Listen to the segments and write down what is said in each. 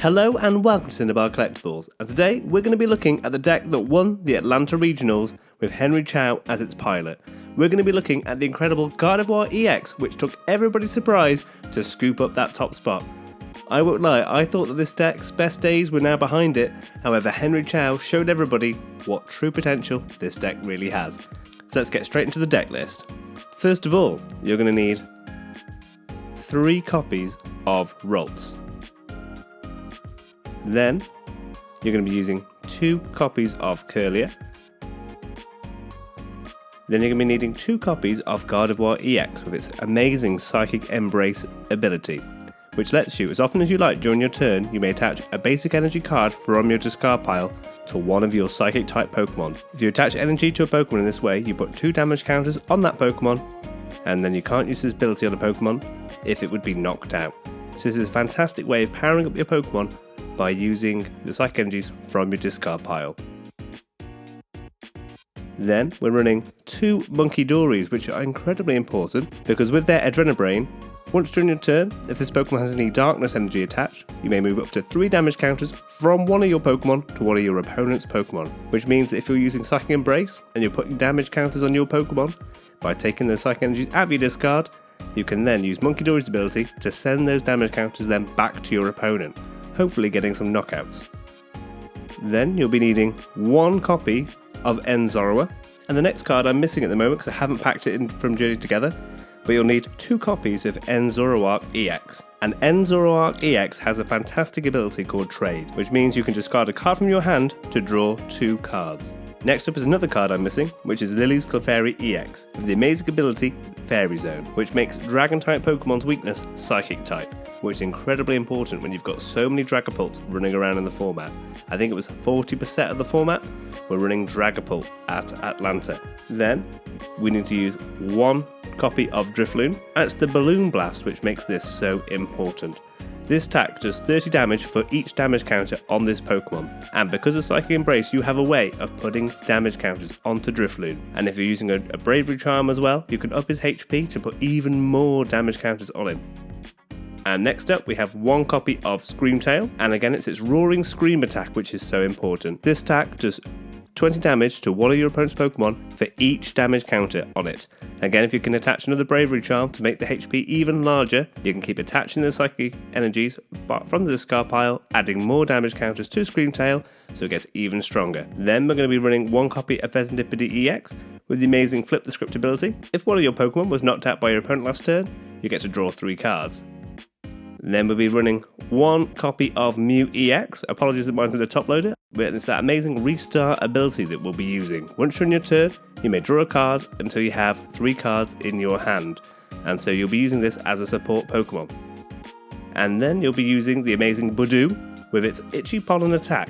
Hello and welcome to Cinnabar Collectibles, and today we're going to be looking at the deck that won the Atlanta Regionals with Henry Chow as its pilot. We're going to be looking at the incredible Gardevoir EX, which took everybody's surprise to scoop up that top spot. I won't lie, I thought that this deck's best days were now behind it, however Henry Chow showed everybody what true potential this deck really has. So let's get straight into the deck list. First of all, you're going to need 3 copies of Ralts. Then, you're going to be using 2 copies of Curlier. Then you're going to be needing 2 copies of Gardevoir EX with its amazing Psychic Embrace ability, which lets you, as often as you like during your turn, you may attach a basic energy card from your discard pile to one of your Psychic type Pokemon. If you attach energy to a Pokemon in this way, you put 2 damage counters on that Pokemon, and then you can't use this ability on a Pokemon if it would be knocked out. So this is a fantastic way of powering up your Pokemon by using the Psychic energies from your discard pile. Then we're running 2 Monkey Dories, which are incredibly important because with their Adrenabrain, once during your turn, if this Pokemon has any Darkness energy attached, you may move up to 3 damage counters from one of your Pokemon to one of your opponent's Pokemon, which means that if you're using Psychic Embrace and you're putting damage counters on your Pokemon, by taking those Psychic energies out of your discard, you can then use Monkey Dory's ability to send those damage counters then back to your opponent, hopefully getting some knockouts. Then you'll be needing 1 copy of Enzoroa, and the next card I'm missing at the moment because I haven't packed it in from Journey Together, but you'll need 2 copies of Enzoroark EX. And Enzoroark EX has a fantastic ability called Trade, which means you can discard a card from your hand to draw 2 cards. Next up is another card I'm missing, which is Lily's Clefairy EX, with the amazing ability Fairy Zone, which makes Dragon-type Pokemon's weakness Psychic type, which is incredibly important when you've got so many Dragapults running around in the format. I think it was 40% of the format were running Dragapult at Atlanta. Then, we need to use 1 copy of Drifloon, and it's the Balloon Blast which makes this so important. This attack does 30 damage for each damage counter on this Pokemon, and because of Psychic Embrace you have a way of putting damage counters onto Drifloon, and if you're using a Bravery Charm as well, you can up his HP to put even more damage counters on him. And next up we have 1 copy of Screamtail, and again it's its Roaring Scream attack which is so important. This attack does 20 damage to one of your opponent's Pokemon for each damage counter on it. Again, if you can attach another Bravery Charm to make the HP even larger, you can keep attaching the Psychic energies from the discard pile, adding more damage counters to Screamtail so it gets even stronger. Then we're going to be running 1 copy of Pheasantipede EX with the amazing Flip the Script ability. If one of your Pokemon was knocked out by your opponent last turn, you get to draw 3 cards. Then we'll be running 1 copy of Mew EX. Apologies that mine's in the top loader, but it's that amazing restart ability that we'll be using. Once you're in your turn, you may draw a card until you have 3 cards in your hand, and so you'll be using this as a support Pokemon. And then you'll be using the amazing Budew with its Itchy Pollen attack,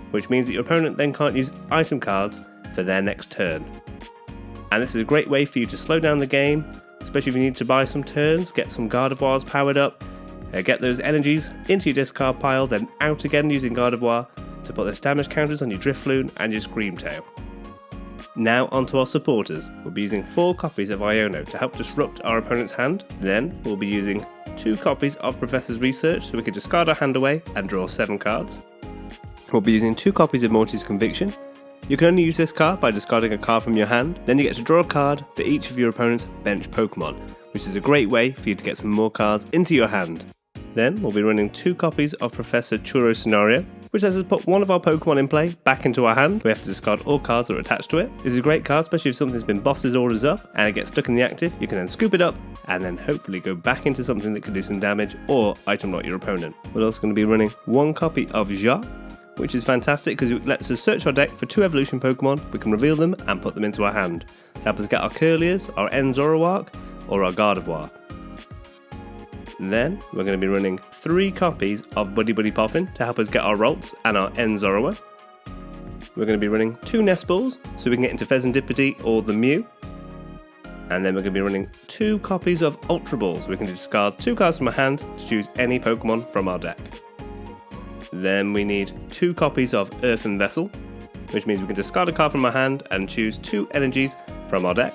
which means that your opponent then can't use item cards for their next turn. And this is a great way for you to slow down the game, especially if you need to buy some turns, get some Gardevoirs powered up, get those energies into your discard pile, then out again using Gardevoir to put those damage counters on your Drifloon and your Screamtail. Now onto our supporters. We'll be using 4 copies of Iono to help disrupt our opponent's hand. Then we'll be using 2 copies of Professor's Research so we can discard our hand away and draw 7 cards. We'll be using 2 copies of Morty's Conviction. You can only use this card by discarding a card from your hand, then you get to draw a card for each of your opponent's bench Pokemon, which is a great way for you to get some more cards into your hand. Then we'll be running 2 copies of Professor Churro's Scenario, which lets us put one of our Pokemon in play back into our hand. We have to discard all cards that are attached to it. This is a great card, especially if something's been boss's orders up and it gets stuck in the active. You can then scoop it up and then hopefully go back into something that can do some damage or item lock your opponent. We're also going to be running 1 copy of Ja, which is fantastic because it lets us search our deck for 2 evolution Pokemon. We can reveal them and put them into our hand to help us get our Curliers, our Enzoroark, or our Gardevoir. Then we're going to be running 3 copies of Buddy Buddy Poffin to help us get our Ralts and our Enzoroa. We're going to be running 2 Nest Balls so we can get into Pheasantipede or the Mew. And then we're going to be running 2 copies of Ultra Balls so we can discard 2 cards from our hand to choose any Pokemon from our deck. Then we need 2 copies of Earthen Vessel, which means we can discard a card from our hand and choose 2 energies from our deck.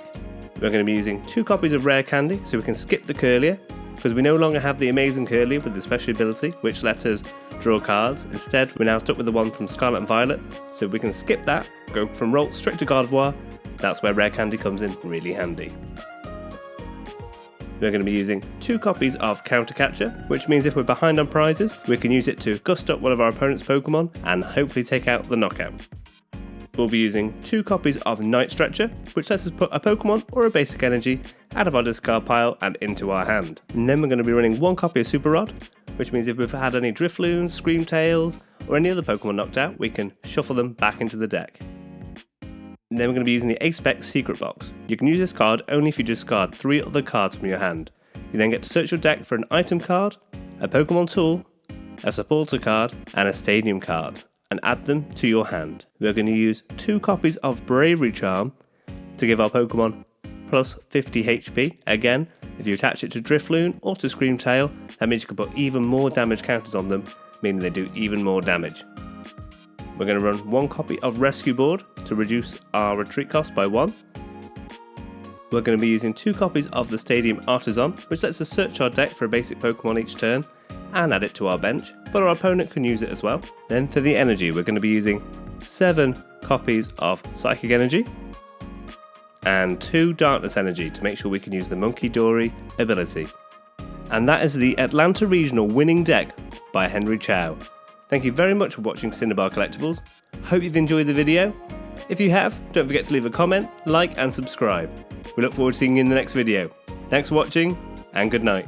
We're going to be using 2 copies of Rare Candy so we can skip the Curlier, because we no longer have the amazing Curlier with the special ability, which lets us draw cards. Instead, we're now stuck with the one from Scarlet and Violet, so we can skip that, go from Rolt straight to Gardevoir. That's where Rare Candy comes in really handy. We're going to be using 2 copies of Counter Catcher, which means if we're behind on prizes, we can use it to gust up one of our opponent's Pokemon and hopefully take out the knockout. We'll be using 2 copies of Night Stretcher, which lets us put a Pokemon or a basic energy out of our discard pile and into our hand. And then we're going to be running 1 copy of Super Rod, which means if we've had any Drifloons, Screamtails, or any other Pokemon knocked out, we can shuffle them back into the deck. And then we're going to be using the Ace-Spec Secret Box. You can use this card only if you discard 3 other cards from your hand. You then get to search your deck for an item card, a Pokemon tool, a supporter card, and a stadium card, and add them to your hand. We're going to use 2 copies of Bravery Charm to give our Pokemon plus 50 HP. Again, if you attach it to Drifloon or to Screamtail, that means you can put even more damage counters on them, meaning they do even more damage. We're going to run 1 copy of Rescue Board to reduce our retreat cost by 1. We're going to be using 2 copies of the Stadium Artisan, which lets us search our deck for a basic Pokemon each turn and add it to our bench, but our opponent can use it as well. Then for the energy, we're going to be using 7 copies of Psychic Energy and 2 Darkness Energy to make sure we can use the Monkey Dory ability. And that is the Atlanta Regional winning deck by Henry Chow. Thank you very much for watching Cinnabar Collectibles. Hope you've enjoyed the video. If you have, don't forget to leave a comment, like and subscribe. We look forward to seeing you in the next video. Thanks for watching and good night.